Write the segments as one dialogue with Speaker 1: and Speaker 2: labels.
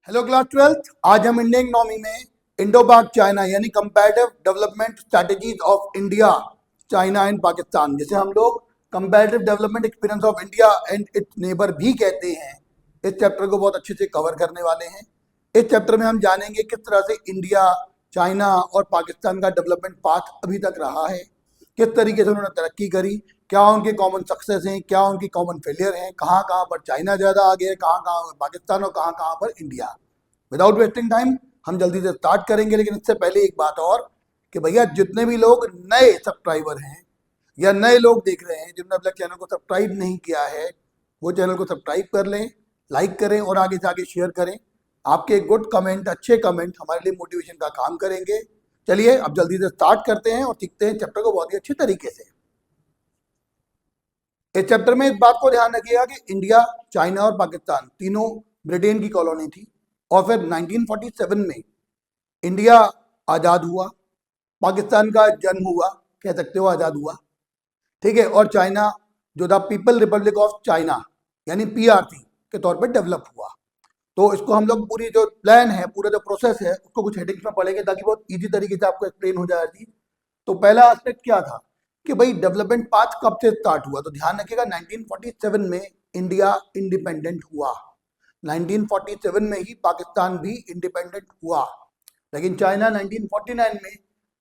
Speaker 1: Hello class 12th। आज हम Indian economy में इंडो पाक चाइना यानी comparative development strategies of India China and Pakistan, जिसे हम लोग comparative development experience of India and it's neighbour भी कहते हैं, इस चैप्टर को बहुत अच्छे से कवर करने वाले हैं। इस चैप्टर में हम जानेंगे किस तरह से इंडिया, चाइना और पाकिस्तान का डेवलपमेंट पाथ अभी तक रहा है, किस तरीके से उन्होंने तरक्की करी, क्या उनके कॉमन सक्सेस हैं, क्या उनकी कॉमन फेलियर हैं, कहाँ कहाँ पर चाइना ज़्यादा आगे है, कहाँ कहाँ पर पाकिस्तान और कहाँ कहाँ पर इंडिया। विदाउट वेस्टिंग टाइम हम जल्दी से स्टार्ट करेंगे, लेकिन इससे पहले एक बात और कि भैया जितने भी लोग नए सब्सक्राइबर हैं या नए लोग देख रहे हैं जिन्होंने अपने चैनल को सब्सक्राइब नहीं किया है, वो चैनल को सब्सक्राइब कर लें, लाइक करें और आगे से आगे शेयर करें। आपके गुड कमेंट, अच्छे कमेंट हमारे लिए मोटिवेशन का काम करेंगे। चलिए अब जल्दी से स्टार्ट करते हैं और सीखते हैं चैप्टर को बहुत ही अच्छे तरीके से। इस चैप्टर में इस बात को ध्यान रखिएगा कि इंडिया, चाइना और पाकिस्तान तीनों ब्रिटेन की कॉलोनी थी और फिर 1947 में इंडिया आज़ाद हुआ, पाकिस्तान का जन्म हुआ, कह सकते हो आज़ाद हुआ, ठीक है। और चाइना जो था पीपल रिपब्लिक ऑफ चाइना यानी पीआरसी के तौर पर डेवलप हुआ। तो इसको हम लोग पूरी जो प्लान है, पूरा जो प्रोसेस है, उसको कुछ हेडिंग्स में पढ़ेंगे ताकि बहुत इजी तरीके से आपको एक्सप्लेन हो जाए चीज। तो पहला एस्पेक्ट क्या था कि भाई डेवलपमेंट पाथ कब से स्टार्ट हुआ, तो ध्यान रखिएगा 1947 में इंडिया इंडिपेंडेंट हुआ, 1947 में ही पाकिस्तान भी इंडिपेंडेंट हुआ, लेकिन चाइना 1949 में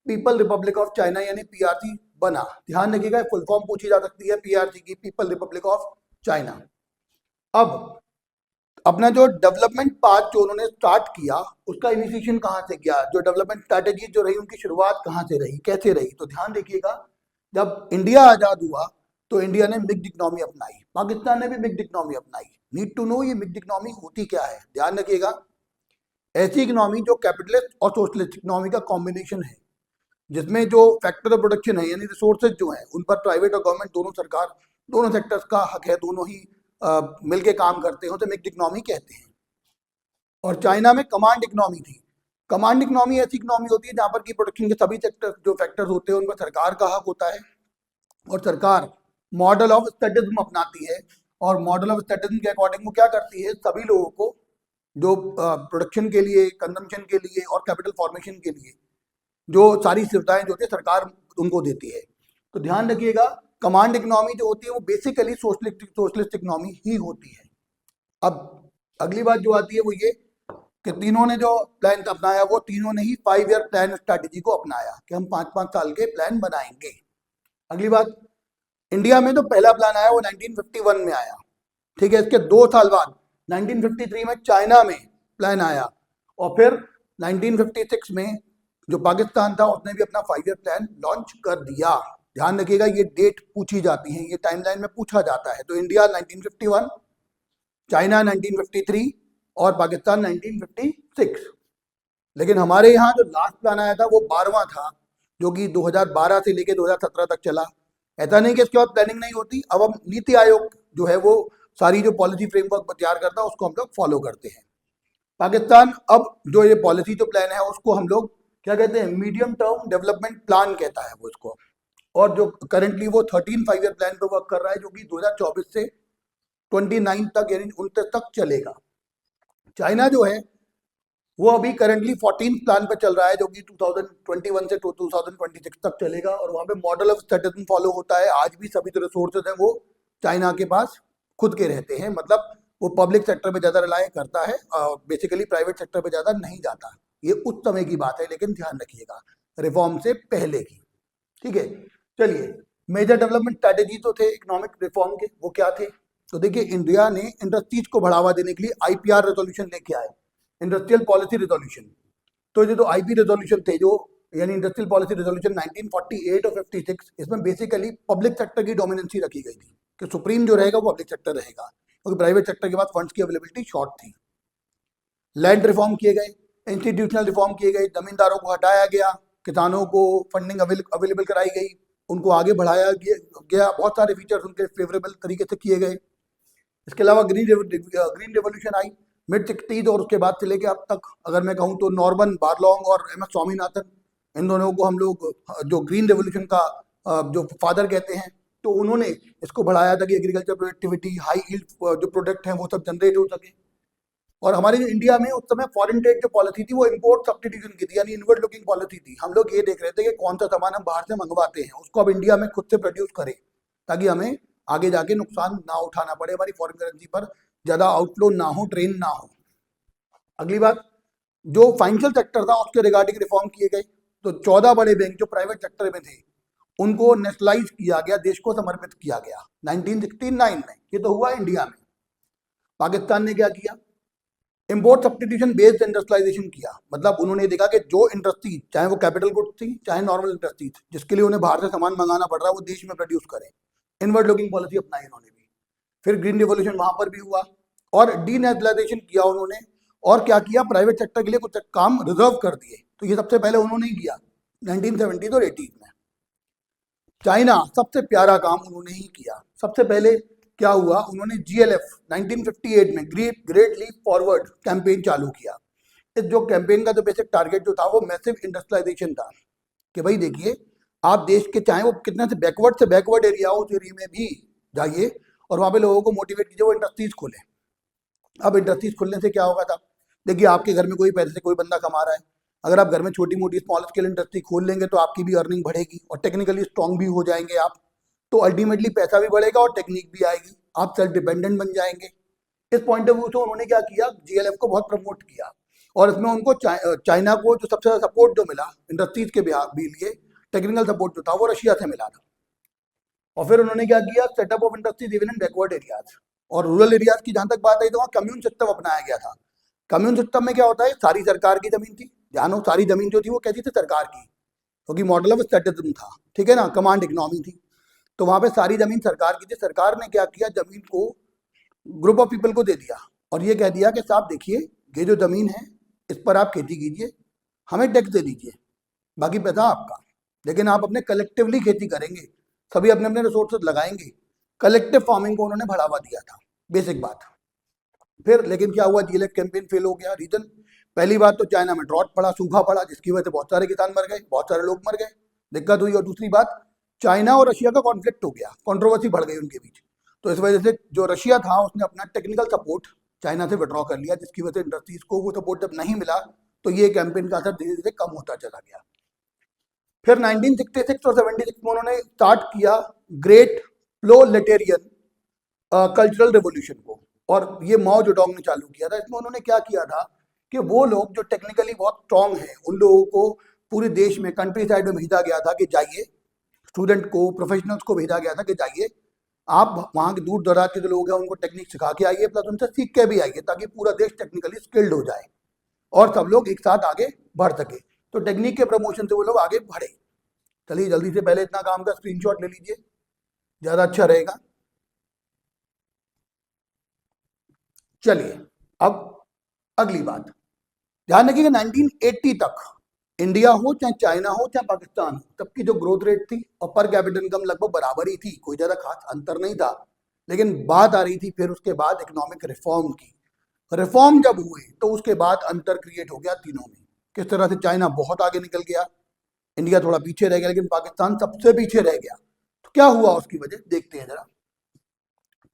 Speaker 1: पीपल रिपब्लिक ऑफ चाइना यानी पीआरसी बना। ध्यान रखिएगा फुल फॉर्म पूछी जा सकती है पीआरसी की, पीपल रिपब्लिक ऑफ चाइना। अब अपना जो डेवलपमेंट पाथ जो उन्होंने स्टार्ट किया उसका इनिशिएशन कहाँ से किया, जो डेवलपमेंट स्ट्रैटेजी जो रही उनकी शुरुआत कहाँ से रही, कैसे रही, तो ध्यान देखिएगा जब इंडिया आज़ाद हुआ तो इंडिया ने मिक्स्ड इकोनॉमी अपनाई, पाकिस्तान ने भी मिक्स्ड इकोनॉमी अपनाई। नीड टू नो ये मिक्स्ड इकोनॉमी होती क्या है। ध्यान रखिएगा ऐसी इकोनॉमी जो कैपिटलिस्ट और सोशलिस्ट इकोनॉमी का कॉम्बिनेशन है, जिसमें जो फैक्टर ऑफ प्रोडक्शन है यानी रिसोर्सेज जो हैं उन पर प्राइवेट और गवर्नमेंट दोनों सरकार दोनों सेक्टर्स का हक है, दोनों ही मिलके काम करते हो तो मिक्स्ड इकोनॉमी कहते हैं। और चाइना में कमांड इकोनॉमी थी। कमांड इकोनॉमी ऐसी इकोनॉमी होती है जहां पर की प्रोडक्शन के सभी सेक्टर जो फैक्टर्स होते हैं उन पर सरकार का हक होता है और सरकार मॉडल ऑफ स्टैटिज्म अपनाती है। और मॉडल ऑफ स्टैटिज्म के अकॉर्डिंग वो क्या करती है, सभी लोगों को जो प्रोडक्शन के लिए, कंजम्पशन के लिए और कैपिटल फॉर्मेशन के लिए जो सारी सुविधाएं जो होती है सरकार उनको देती है। तो ध्यान रखिएगा कमांड इकोनॉमी जो होती है वो बेसिकली सोशलिस्ट इकोनॉमी ही होती है। अब अगली बात जो आती है वो ये कि तीनों ने जो प्लान अपनाया वो तीनों ने ही 5 ईयर प्लान स्ट्रैटेजी को अपनाया कि हम 5-5 साल के प्लान बनाएंगे। अगली बात, इंडिया में जो पहला प्लान आया वो 1951 में आया, ठीक है। इसके 2 साल बाद 1953 में चाइना में प्लान आया और फिर 1956 में जो पाकिस्तान था उसने भी अपना 5 ईयर प्लान लॉन्च कर दिया। ध्यान रखिएगा ये डेट पूछी जाती है, ये टाइमलाइन में पूछा जाता है। तो इंडिया 1951, चाइना 1953 और पाकिस्तान 1956। लेकिन हमारे यहाँ जो लास्ट प्लान आया था वो 12वां था, जो कि 2012 से लेकर 2017 तक चला। ऐसा नहीं कि इसके बाद प्लानिंग नहीं होती। अब हम नीति आयोग जो है वो सारी जो पॉलिसी फ्रेमवर्क तैयार करता है उसको हम लोग फॉलो करते हैं। पाकिस्तान अब जो ये पॉलिसी जो प्लान है उसको हम लोग क्या कहते हैं, मीडियम टर्म डेवलपमेंट प्लान कहता है वो इसको। और जो करंटली वो 13 5 ईयर प्लान पे वर्क कर रहा है जो कि 2024 से 29 तक यानी 29 तक चलेगा। चाइना जो है वो अभी करंटली 14 प्लान पे चल रहा है जो कि 2021 से 2026 तक चलेगा और वहाँ पे मॉडल ऑफ स्टैटिज्म फॉलो होता है। आज भी सभी जो रिसोर्सेज हैं वो चाइना के पास खुद के रहते हैं, मतलब वो पब्लिक सेक्टर पे ज़्यादा रिलाय करता है और बेसिकली प्राइवेट सेक्टर पे ज़्यादा नहीं जाता। ये उस समय की बात है, लेकिन ध्यान रखिएगा रिफॉर्म से पहले की, ठीक है। चलिए मेजर डेवलपमेंट स्ट्रैटेजी तो थे इकोनॉमिक रिफॉर्म के, वो क्या थे, तो देखिए इंडिया ने इंडस्ट्रीज को बढ़ावा देने के लिए आईपीआर रेजोल्यूशन लेके आए, इंडस्ट्रियल पॉलिसी रेजोल्यूशन। तो ये जो आईपी रेजोल्यूशन थे जो यानी इंडस्ट्रियल पॉलिसी रेजोल्यूशन 1948 और 56, इसमें बेसिकली पब्लिक सेक्टर की डोमिनेंसी रखी गई थी कि सुप्रीम जो रहेगा वो पब्लिक सेक्टर रहेगा, क्योंकि प्राइवेट सेक्टर के बाद फंड्स की अवेलेबिलिटी शॉर्ट थी। लैंड रिफॉर्म किए गए, इंस्टीट्यूशनल रिफॉर्म किए गए, जमींदारों को हटाया गया, किसानों को फंडिंग अवेलेबल कराई गई, उनको आगे बढ़ाया गया, बहुत सारे फीचर्स उनके फेवरेबल तरीके से किए गए। इसके अलावा ग्रीन रेवोल्यूशन आई मिड 60s और उसके बाद से लेके अब तक अगर मैं कहूँ तो नॉर्मन बारलोंग और एम एस स्वामीनाथन, इन दोनों को हम लोग जो ग्रीन रेवोल्यूशन का जो फादर कहते हैं, तो उन्होंने इसको बढ़ाया था कि एग्रीकल्चर प्रोडक्टिविटी, हाई यील्ड जो प्रोडक्ट हैं वो सब जनरेट हो सके। और हमारे जो इंडिया में उस समय फॉरेन ट्रेड जो पॉलिसी थी वो इंपोर्ट सब्स्टिट्यूशन की थी, यानी इनवर्ड लुकिंग पॉलिसी थी। हम लोग ये देख रहे थे कि कौन सा सामान हम बाहर से मंगवाते हैं उसको अब इंडिया में खुद से प्रोड्यूस करें, ताकि हमें आगे जाके नुकसान ना उठाना पड़े, हमारी फॉरेन करेंसी पर ज्यादा आउटफ्लो ना हो, ट्रेन ना हो। अगली बात, जो फाइनेंशियल सेक्टर था उसके रिगार्डिंग रिफॉर्म किए गए। तो 14 बड़े बैंक जो प्राइवेट सेक्टर में थे उनको नेशनलाइज किया गया, देश को समर्पित किया गया 1969 में। ये तो हुआ इंडिया में। पाकिस्तान ने क्या किया, इंपोर्ट सब्स्टिट्यूशन बेस्ड इंडस्ट्रियलाइजेशन किया। मतलब उन्होंने देखा कि जो इंडस्ट्री, चाहे वो कैपिटल गुड्स थी चाहे नॉर्मल इंडस्ट्री थी, जिसके लिए उन्हें बाहर से सामान मंगाना पड़ रहा है, वो देश में प्रोड्यूस करें। इनवर्ड लुकिंग पॉलिसी अपनाई उन्होंने भी। फिर ग्रीन रिवोल्यूशन वहां पर भी हुआ और डीनेशनलाइजेशन किया उन्होंने। और क्या किया, प्राइवेट सेक्टर के लिए कुछ काम रिजर्व कर दिए। तो ये सबसे पहले उन्होंने ही किया 1970 और 80 में। चाइना, सबसे प्यारा काम उन्होंने ही किया। सबसे पहले क्या हुआ, उन्होंने GLF 1958 में ग्रेट लीप फॉरवर्ड कैंपेन चालू किया। इस जो कैंपेन का जो बेसिक टारगेट जो था वो मैसिव इंडस्ट्रियलाइजेशन था, कि भाई देखिए आप देश के चाहे वो कितने से बैकवर्ड एरिया हो, उस एरिया में भी जाइए और वहाँ पे लोगों को मोटिवेट कीजिए वो इंडस्ट्रीज खोलें। अब इंडस्ट्रीज खुलने से क्या होगा था, देखिए आपके घर में कोई पैसे से कोई बंदा कमा रहा है, अगर आप घर में छोटी मोटी स्मॉल स्केल इंडस्ट्री खोल लेंगे तो आपकी भी अर्निंग बढ़ेगी और टेक्निकली स्ट्रांग भी हो जाएंगे आप। तो अल्टीमेटली पैसा भी बढ़ेगा और टेक्निक भी आएगी, आप सेल्फ डिपेंडेंट बन जाएंगे। इस पॉइंट ऑफ व्यू से उन्होंने क्या किया, GLF को बहुत प्रमोट किया। और इसमें उनको चाइना को जो सबसे ज्यादा सपोर्ट जो मिला इंडस्ट्रीज के भी लिए, टेक्निकल सपोर्ट जो था वो रशिया से मिला था। और फिर उन्होंने क्या किया, setup of industries even in backward areas और रूरल एरियाज की जहां तक बात आई तो वहाँ कम्यून सिस्टम अपनाया गया था। कम्यून सिस्टम में क्या होता है, सारी सरकार की जमीन थी, जानो सारी जमीन जो थी वो कैसी थी, सरकार की, क्योंकि मॉडल ऑफ स्टैटिज्म था, ठीक है ना, कमांड इकोनॉमी थी। तो वहां पे सारी जमीन सरकार की थी। सरकार ने क्या किया, जमीन को ग्रुप ऑफ पीपल को दे दिया और ये कह दिया कि साहब देखिए ये जो जमीन है इस पर आप खेती कीजिए, हमें टैक्स दे दीजिए, बाकी पैसा आपका, लेकिन आप अपने कलेक्टिवली खेती करेंगे, सभी अपने अपने रिसोर्सेज लगाएंगे। कलेक्टिव फार्मिंग को उन्होंने बढ़ावा दिया था, बेसिक बात। फिर लेकिन क्या हुआ, GLF कैंपेन फेल हो गया। रीजन, पहली बात तो चाइना में ड्रॉट पड़ा, सूखा पड़ा, जिसकी वजह से बहुत सारे किसान मर गए, बहुत सारे लोग मर गए, दिक्कत हुई। और दूसरी बात, चाइना और रशिया का कॉन्फ्लिक्ट हो गया, कंट्रोवर्सी बढ़ गई उनके बीच। तो इस वजह से जो रशिया था उसने अपना टेक्निकल सपोर्ट चाइना से विड्रॉ कर लिया, जिसकी वजह से इंडस्ट्रीज को वो सपोर्ट जब नहीं मिला तो ये कैंपेन का असर धीरे धीरे कम होता चला गया। फिर 1966 और 76 में उन्होंने स्टार्ट किया ग्रेट प्रोलेटेरियन कल्चरल रेवोल्यूशन को, और ये माओ जेडोंग ने चालू किया था। इसमें उन्होंने क्या किया था कि वो लोग जो टेक्निकली बहुत स्ट्रांग हैं उन लोगों को पूरे देश में कंट्री साइड में भेजा गया था कि जाइए, स्टूडेंट को, प्रोफेशनल्स को भेजा गया था कि जाइए आप वहाँ के दूर दराज के जो लोग हैं उनको टेक्निक सिखा के आइए, प्लस उनसे सीख के भी आइए, ताकि पूरा देश टेक्निकली स्किल्ड हो जाए और सब लोग एक साथ आगे बढ़ सके। तो टेक्निक के प्रमोशन से वो लोग आगे बढ़े। चलिए जल्दी से पहले इतना काम का स्क्रीनशॉट ले लीजिए, ज्यादा अच्छा रहेगा। चलिए अब अगली बात, ध्यान रखिएगा 1980 तक इंडिया हो चाहे चाइना हो चाहे पाकिस्तान हो, तब की जो ग्रोथ रेट थी और पर कैपिटल इनकम लगभग बराबर ही थी, कोई ज्यादा खास अंतर नहीं था। लेकिन बात आ रही थी फिर उसके बाद इकोनॉमिक रिफॉर्म की। रिफॉर्म जब हुए तो उसके बाद अंतर क्रिएट हो गया तीनों में। किस तरह से चाइना बहुत आगे निकल गया, इंडिया थोड़ा पीछे रह गया, लेकिन पाकिस्तान सबसे पीछे रह गया। तो क्या हुआ उसकी वजह, देखते हैं जरा।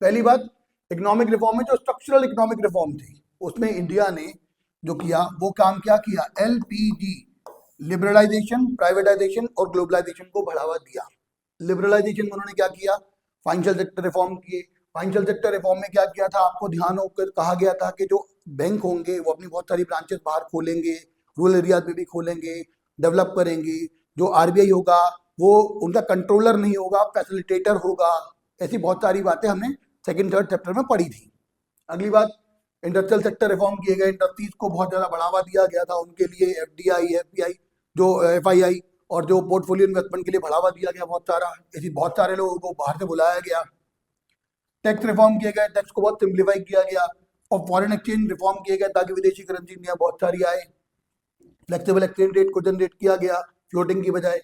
Speaker 1: पहली बात, इकोनॉमिक रिफॉर्म में जो स्ट्रक्चरल इकोनॉमिक रिफॉर्म थी उसमें इंडिया ने जो किया वो काम क्या किया, LPG, लिबरलाइजेशन, प्राइवेटाइजेशन और ग्लोबलाइजेशन को बढ़ावा दिया। लिबरलाइजेशन में उन्होंने क्या किया, फाइनेंशियल सेक्टर रिफॉर्म किए। फाइनेंशियल सेक्टर रिफॉर्म में क्या किया था, आपको ध्यान होकर कहा गया था कि जो बैंक होंगे वो अपनी बहुत सारी ब्रांचेस बाहर खोलेंगे, रूरल एरियाज में भी खोलेंगे, डेवलप करेंगे। जो RBI होगा वो उनका कंट्रोलर नहीं होगा, फैसिलिटेटर होगा। ऐसी बहुत सारी बातें हमने सेकंड थर्ड चैप्टर में पढ़ी थी। अगली बात, इंडस्ट्रियल सेक्टर रिफॉर्म किए गए, इंडस्ट्रीज को बहुत ज़्यादा बढ़ावा दिया गया था, उनके लिए FDI, FPI, जो FII और जो पोर्टफोलियो इन्वेस्टमेंट के लिए बढ़ावा दिया गया बहुत सारा। ऐसी बहुत सारे लोगों को बाहर से बुलाया गया। टैक्स रिफॉर्म किए गए, टैक्स को बहुत सिंप्लीफाई किया गया। और फॉरेन एक्सचेंज रिफॉर्म किए गए ताकि विदेशी करेंसी इंडिया बहुत सारी आए। फ्लेक्सिबल एक्सचेंज रेट को जनरेट किया गया, फ्लोटिंग की बजाय,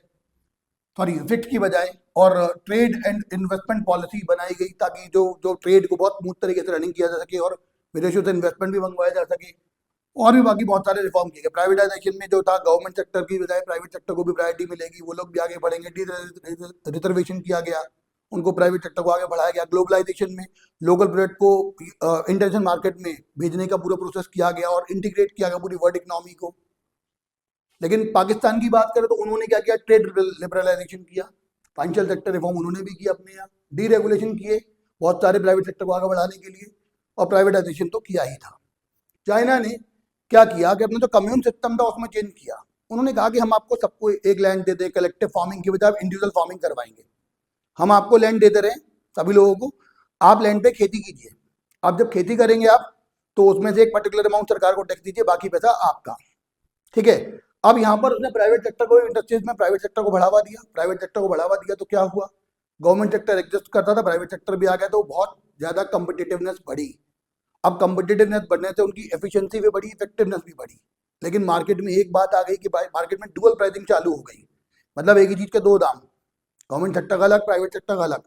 Speaker 1: सॉरी फिक्स की बजाय। और ट्रेड एंड इन्वेस्टमेंट पॉलिसी बनाई गई ताकि जो ट्रेड को बहुत स्मूथ तरीके से रनिंग किया जा सके और विदेशों से इन्वेस्टमेंट भी मंगवाया जा सके। और भी बाकी बहुत सारे रिफॉर्म किए गए। प्राइवेटाइजेशन में जो था, गवर्नमेंट सेक्टर की बजाय प्राइवेट सेक्टर को भी प्रायोरिटी मिलेगी, वो लोग भी आगे बढ़ेंगे। रिजर्वेशन किया गया उनको प्राइवेट सेक्टर को आगे बढ़ाया गया। ग्लोबलाइजेशन में लोकल प्रोडक्ट को इंटरनेशनल मार्केट में भेजने का पूरा प्रोसेस किया गया और इंटीग्रेट किया गया पूरी वर्ल्ड इकोनॉमी को। लेकिन पाकिस्तान की बात करें तो उन्होंने क्या किया, ट्रेड लिबरलाइजेशन किया, फाइनेंशियल सेक्टर रिफॉर्म उन्होंने भी किया अपने यहाँ, डीरेगुलेशन किए बहुत सारे प्राइवेट सेक्टर को आगे बढ़ाने के लिए, और प्राइवेटाइजेशन तो किया ही था। चाइना ने क्या किया कि अपना जो कम्युन सिस्टम था उसमें चेंज किया। उन्होंने कहा कि हम आपको सबको एक लैंड दे दे, कलेक्टिव फार्मिंग की बजाय इंडिविजुअल फार्मिंग करवाएंगे। हम आपको लैंड देते रहे सभी लोगों को, आप लैंड पे खेती कीजिए। अब जब खेती करेंगे आप तो उसमें से एक पर्टिकुलर अमाउंट सरकार को टैक्स दीजिए, बाकी पैसा आपका। ठीक है। अब यहाँ पर उसने प्राइवेट सेक्टर को, इंडस्ट्रीज में प्राइवेट सेक्टर को बढ़ावा दिया। प्राइवेट सेक्टर को बढ़ावा दिया तो क्या हुआ, गवर्नमेंट सेक्टर एग्जिस्ट करता था, प्राइवेट सेक्टर भी आ गया तो बहुत ज्यादा कम्पिटिटिवनेस बढ़ी। अब कम्पिटिटिवनेस बढ़ने से उनकी एफिशिएंसी भी बढ़ी, इफेक्टिवनेस भी बढ़ी। लेकिन मार्केट में एक बात आ गई कि मार्केट में डुअल प्राइसिंग चालू हो गई, मतलब एक ही चीज के दो दाम, गवर्नमेंट सेक्टर का अलग, प्राइवेट सेक्टर का अलग।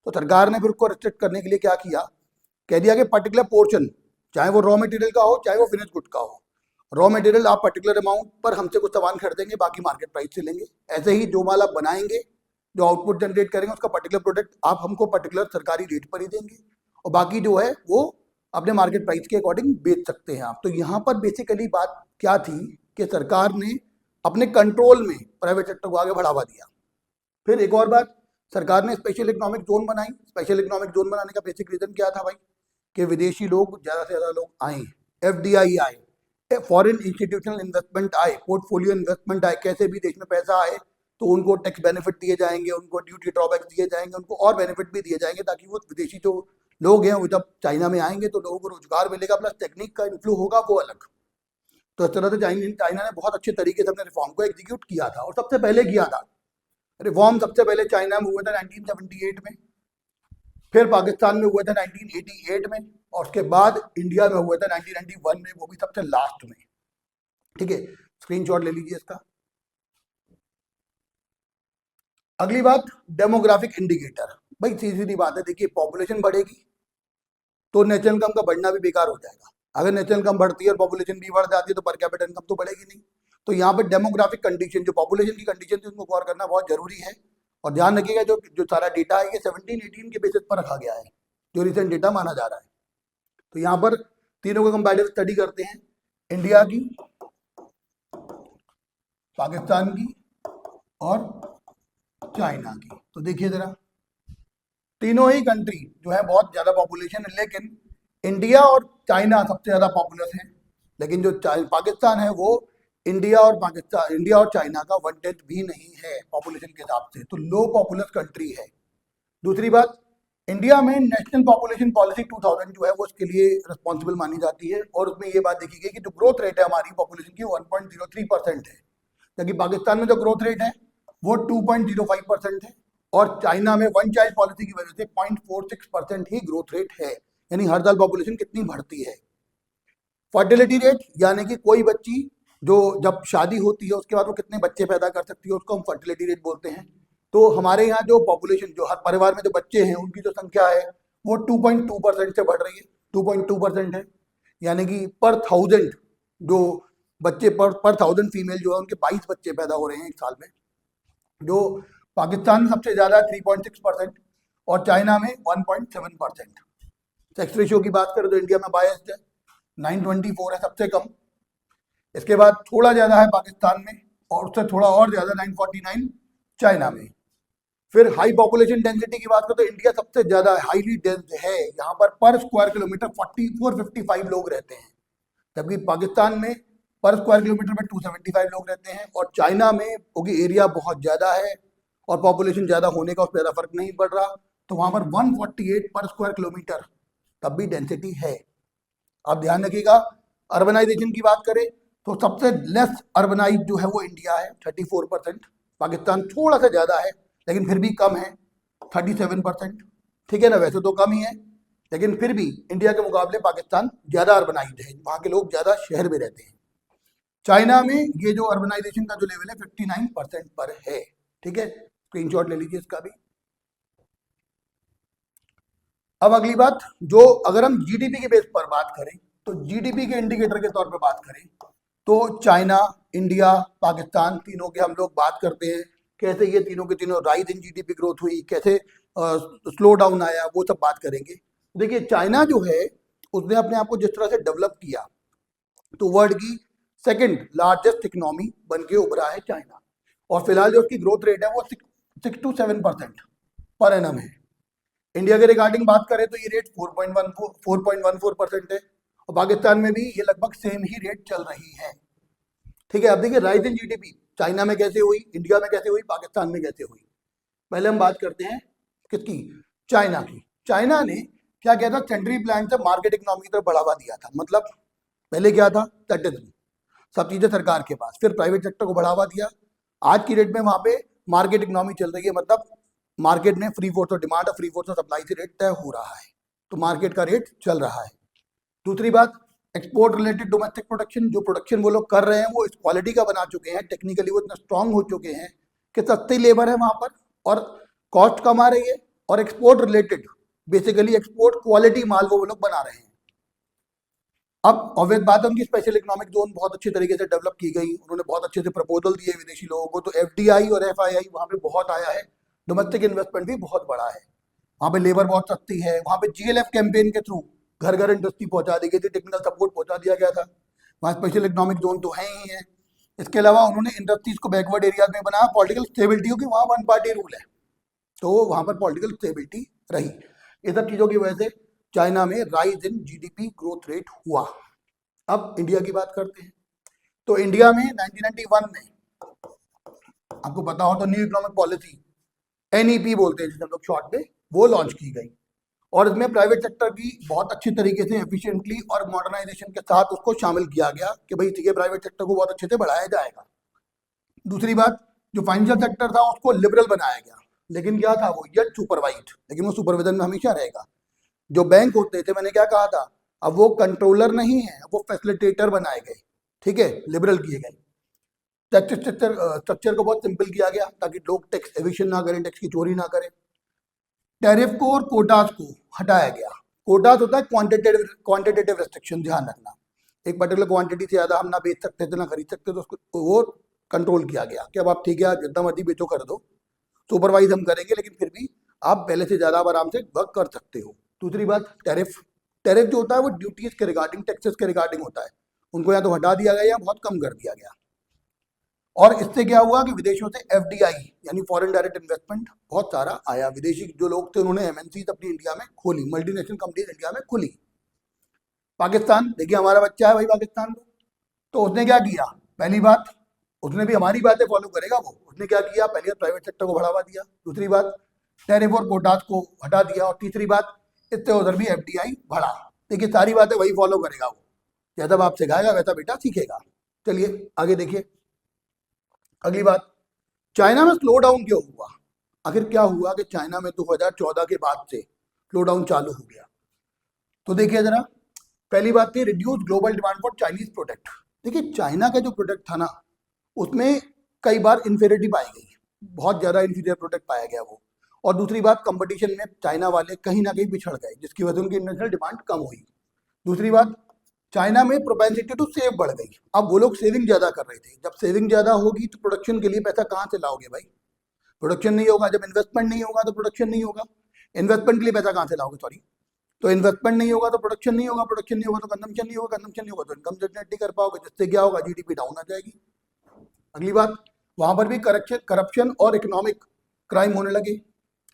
Speaker 1: तो सरकार ने फिर उसको रिस्ट्रिक्ट करने के लिए क्या किया, कह दिया कि पर्टिकुलर पोर्शन, चाहे वो रॉ मटेरियल का हो चाहे वो फिनिश गुड का हो, रॉ मटेरियल आप पर्टिकुलर अमाउंट पर हमसे कुछ सामान खरीदेंगे, बाकी मार्केट प्राइस से लेंगे। ऐसे ही जो माल आप बनाएंगे, जो आउटपुट जनरेट करेंगे, उसका पर्टिकुलर प्रोडक्ट आप हमको पर्टिकुलर सरकारी रेट पर ही देंगे, और बाकी जो है वो अपने मार्केट प्राइस के अकॉर्डिंग बेच सकते हैं आप। तो यहाँ पर बेसिकली बात क्या थी कि सरकार ने अपने कंट्रोल में प्राइवेट सेक्टर को आगे बढ़ावा दिया। फिर एक और बात, सरकार ने स्पेशल इकोनॉमिक जोन बनाई। स्पेशल इकोनॉमिक जोन बनाने का बेसिक रीजन क्या था भाई, कि विदेशी लोग ज़्यादा से ज़्यादा लोग आए, FDI आए, फॉरेन इंस्टीट्यूशनल इन्वेस्टमेंट आए, पोर्टफोलियो इन्वेस्टमेंट आए, कैसे भी देश में पैसा आए तो उनको टैक्स बेनिफिट दिए जाएंगे, उनको ड्यूटी ड्रॉबैक्स दिए जाएंगे, उनको और बेनिफिट भी दिए जाएंगे, ताकि वो विदेशी जो लोग हैं वो जब चाइना में आएंगे तो लोगों को रोजगार मिलेगा, प्लस टेक्निक का इन्फ्लो होगा वो अलग। तो इस तरह से चाइना ने बहुत अच्छे तरीके से अपने रिफॉर्म को एग्जीक्यूट किया था, और सबसे पहले किया था रिफॉर्म, सबसे पहले चाइना में हुआ था 1978 में, फिर पाकिस्तान में हुआ था 1988 में, और उसके बाद इंडिया में हुआ था 1991 में, वो भी सबसे लास्ट में। ठीक है, स्क्रीनशॉट ले लीजिए इसका। अगली बात, डेमोग्राफिक इंडिकेटर। भाई सीधी सीधी बात है, देखिए पॉपुलेशन बढ़ेगी तो नेशनल इनकम का बढ़ना भी बेकार हो जाएगा। अगर नेशनल इनकम बढ़ती है और पॉपुलेशन भी बढ़ जाती है तो पर कैपिटा इनकम तो बढ़ेगी नहीं। तो यहाँ पर डेमोग्राफिक कंडीशन, जो पॉपुलेशन की कंडीशन थी, उसको गौर करना बहुत जरूरी है। और ध्यान रखिएगा जो जो सारा डेटा है ये 17-18 के बेसिस पर रखा गया है, जो रिसेंट डेटा माना जा रहा है। तो यहाँ पर तीनों को कंपैरेटिव स्टडी करते हैं, इंडिया की, पाकिस्तान की और चाइना की। तो देखिए जरा, तीनों ही कंट्री जो है बहुत ज्यादा पॉपुलेशन है, लेकिन इंडिया और चाइना सबसे ज्यादा पॉपुलस है। लेकिन जो पाकिस्तान है वो इंडिया और चाइना का 1/10 भी नहीं है पॉपुलेशन के हिसाब से, तो लो पॉपुलस कंट्री है। दूसरी बात, इंडिया में नेशनल पॉपुलेशन पॉलिसी 2000 जो है वो उसके लिए रिस्पॉन्सिबल मानी जाती है, और उसमें ये बात देखी गई कि जो ग्रोथ रेट है हमारी पॉपुलेशन की 1.03% है, जबकि पाकिस्तान में जो ग्रोथ रेट है वो 2.05% है, और चाइना में वन चाइल्ड पॉलिसी की वजह से 0.46% ही ग्रोथ रेट है। यानी हर साल पॉपुलेशन कितनी बढ़ती है। फर्टिलिटी रेट, यानी कि कोई बच्ची जो जब शादी होती है उसके बाद वो कितने बच्चे पैदा कर सकती है, उसको हम फर्टिलिटी रेट बोलते हैं। तो हमारे यहाँ जो पॉपुलेशन, जो हर परिवार में जो बच्चे हैं उनकी जो संख्या है वो 2.2% से बढ़ रही है, 2.2% है। यानी कि पर 1000 जो बच्चे पर 1000 फीमेल जो है उनके 22 बच्चे पैदा हो रहे हैं एक साल में, जो पाकिस्तान में सबसे ज्यादा 3.6% और चाइना में 1.7%। सेक्स रेशियो की बात करें तो इंडिया में बायस्ड है, 924 है सबसे कम। इसके बाद थोड़ा ज्यादा है पाकिस्तान में, और उससे थोड़ा और ज्यादा 949 चाइना में। फिर हाई पॉपुलेशन डेंसिटी की बात करें तो इंडिया सबसे ज्यादा हाईली डेंस है, यहाँ पर स्क्वायर किलोमीटर 455 लोग रहते हैं, जबकि पाकिस्तान में पर स्क्वायर किलोमीटर में 275 लोग रहते हैं, और चाइना में क्योंकि एरिया बहुत ज्यादा है और पॉपुलेशन ज्यादा होने का उस पर ज्यादा फर्क नहीं पड़ रहा, तो वहां पर 148 पर स्क्वायर किलोमीटर तब भी डेंसिटी है। अब ध्यान रखिएगा, अर्बनाइजेशन की बात करें तो सबसे लेस अर्बनाइज जो है वो इंडिया है 34%, पाकिस्तान थोड़ा सा ज्यादा है लेकिन फिर भी कम है 37%। ठीक है ना, वैसे तो कम ही है लेकिन फिर भी इंडिया के मुकाबले पाकिस्तान ज्यादा अर्बनाइज्ड है, वहां के लोग ज्यादा शहर में रहते हैं। चाइना में ये जो अर्बनाइजेशन का जो लेवल है 59% पर है। ठीक है, स्क्रीनशॉट ले लीजिए इसका भी। अब अगली बात, जो अगर हम जीडीपी के बेस पर बात करें तो जीडीपी के इंडिकेटर के तौर पर बात करें तो चाइना, इंडिया, पाकिस्तान तीनों के हम लोग बात करते हैं कैसे ये तीनों के तीनों राइज इन जीडीपी ग्रोथ हुई, कैसे स्लो डाउन आया, वो सब बात करेंगे। देखिए चाइना जो है उसने अपने आप को जिस तरह से डेवलप किया तो वर्ल्ड की सेकंड लार्जेस्ट इकोनॉमी बन के उभरा है चाइना, और फिलहाल जो उसकी ग्रोथ रेट है वो 6 to 7% पर एनम है। इंडिया के रिगार्डिंग बात करें तो ये रेट 4.14% है, और पाकिस्तान में भी ये लगभग सेम ही रेट चल रही है। ठीक है, अब देखिए राइज इन जीडीपी चाइना में कैसे हुई, इंडिया में कैसे हुई, पाकिस्तान में कैसे हुई। पहले हम बात करते हैं किसकी, चाइना की। चाइना ने क्या किया था, सेंट्री प्लान से मार्केट इकोनॉमी की तरफ बढ़ावा दिया था। मतलब पहले क्या था, तटिज्म, सब चीजें सरकार के पास, फिर प्राइवेट सेक्टर को बढ़ावा दिया। आज की डेट में वहां पे मार्केट इकोनॉमी चल रही है, मतलब मार्केट में फ्री फोर्स और डिमांड और फ्री फोर्स और सप्लाई से रेट तय हो रहा है, तो मार्केट का रेट चल रहा है। दूसरी बात, एक्सपोर्ट रिलेटेड डोमेस्टिक प्रोडक्शन, जो प्रोडक्शन वो लोग कर रहे हैं वो इस क्वालिटी का बना चुके हैं, टेक्निकली वो इतना स्ट्रांग हो चुके हैं कि सस्ती लेबर है वहां पर और कॉस्ट कम आ रही है। और export related basically export quality माल वो लोग बना रहे हैं। अब ऑब्वियस बात है, उनकी स्पेशल इकोनॉमिक जोन बहुत अच्छे तरीके से डेवलप की गई, उन्होंने बहुत अच्छे से प्रपोजल दिए विदेशी लोगों को, तो एफडीआई और एफआईआई वहाँ पे बहुत आया है, डोमेस्टिक इन्वेस्टमेंट भी बहुत बड़ा है, वहाँ पे लेबर बहुत सस्ती है। वहाँ पे जीएलएफ कैंपेन के थ्रू घर घर इंडस्ट्री पहुंचा दी गई थी, टेक्निकल सपोर्ट पहुंचा दिया गया था। वहाँ स्पेशल इकोनॉमिक जोन तो है ही है। इसके अलावा उन्होंने इंडस्ट्रीज को बैकवर्ड एरियाज में बनाया, पॉलिटिकल स्टेबिलिटी हो कि वहाँ वन पार्टी रूल है, तो वहाँ पर पॉलिटिकल स्टेबिलिटी रही। ये सब चीज़ों की वजह से चाइना में rise in GDP growth rate हुआ। अब इंडिया की बात करते हैं, तो इंडिया में 1991 में आपको पता हो तो न्यू इकोनॉमिक पॉलिसी, एनईपी बोलते हैं जिसे हम लोग शॉर्ट में, वो लॉन्च की गई, और इसमें प्राइवेट सेक्टर की बहुत अच्छी तरीके से एफिशिएंटली और मॉडर्नाइजेशन के साथ उसको शामिल किया गया कि भाई ठीक है, प्राइवेट सेक्टर को बहुत अच्छे से बढ़ाया जाएगा। दूसरी बात, जो फाइनेंशियल सेक्टर था उसको लिबरल बनाया गया, लेकिन क्या था वो, येट सुपरवाइज्ड, लेकिन वो सुपरविजन में हमेशा रहेगा। जो बैंक होते थे, मैंने क्या कहा था, अब वो कंट्रोलर नहीं है, वो फैसिलिटेटर बनाए गए, ठीक है, लिबरल किए गए। टैक्स स्ट्रक्चर को बहुत सिंपल किया गया ताकि लोग टैक्स एविशन ना करें, टैक्स की चोरी ना करें। टैरिफ को और कोटास को हटाया गया। कोटास होता है क्वांटिटेटिव रेस्ट्रिक्शन, ध्यान रखना, एक पर्टिकुलर क्वांटिटी से ज्यादा हम ना बेच सकते थे ना खरीद सकते, तो उसको वो कंट्रोल किया गया कि अब आप ठीक है जितना मर्जी बेचो कर दो, सुपरवाइज हम करेंगे, लेकिन फिर भी आप पहले से ज्यादा आराम से वर्क कर सकते हो। दूसरी बात, टैरिफ जो होता है वो ड्यूटीज के रिगार्डिंग, टैक्सेस के रिगार्डिंग होता है, उनको या तो हटा दिया गया या बहुत कम कर दिया गया। और इससे क्या हुआ कि विदेशों से एफडीआई यानी फॉरेन डायरेक्ट इन्वेस्टमेंट बहुत सारा आया। विदेशी जो लोग थे उन्होंने एमएनसी अपनी इंडिया में खोली, मल्टीनेशनल कंपनीज इंडिया में खुली। पाकिस्तान, देखिए हमारा बच्चा है भाई पाकिस्तान, तो उसने क्या किया, पहली बात उसने भी हमारी बातें फॉलो करेगा वो, उसने क्या किया, पहली बात प्राइवेट सेक्टर को बढ़ावा दिया, दूसरी बात टैरिफ और कोटास को हटा दिया, और तीसरी बात इससे उधर भी एफडीआई बढ़ा। देखिए सारी बातें वही फॉलो करेगा वो, जैसा बाप सिखाएगा वैसा बेटा सीखेगा। चलिए आगे देखिए। अगली बात, चाइना में स्लो डाउन क्यों हुआ। आखिर क्या हुआ कि चाइना में 2014 के बाद से स्लो डाउन चालू हो गया। तो देखिए जरा, पहली बात थी reduce global demand for Chinese product. देखिए चाइना का जो प्रोडक्ट था ना, उसमें कई बार इन्फेरिटी पाई गई, बहुत ज्यादा इन्फीरियर प्रोडक्ट पाया गया वो। और दूसरी बात, कंपटीशन में चाइना वाले कहीं ना कहीं पिछड़ गए, जिसकी वजह से उनकी इंटरनेशनल डिमांड कम हुई। दूसरी बात, चाइना में प्रोपेंसिटी टू सेव बढ़ गई, अब वो लोग सेविंग ज्यादा कर रहे थे। जब सेविंग ज्यादा होगी तो प्रोडक्शन के लिए पैसा कहाँ से लाओगे भाई, प्रोडक्शन नहीं होगा, जब इन्वेस्टमेंट नहीं होगा तो प्रोडक्शन नहीं होगा, इन्वेस्टमेंट के लिए पैसा कहाँ से लाओगे, सॉरी, तो इन्वेस्टमेंट नहीं होगा तो प्रोडक्शन नहीं होगा, प्रोडक्शन नहीं होगा तो कंजम्पशन नहीं होगा, कंजम्पशन नहीं होगा तो इनकम जनरेट नहीं कर पाओगे, जिससे क्या होगा, जीडीपी डाउन आ जाएगी। अगली बात, वहां पर भी करप्शन और इकोनॉमिक क्राइम होने लगे।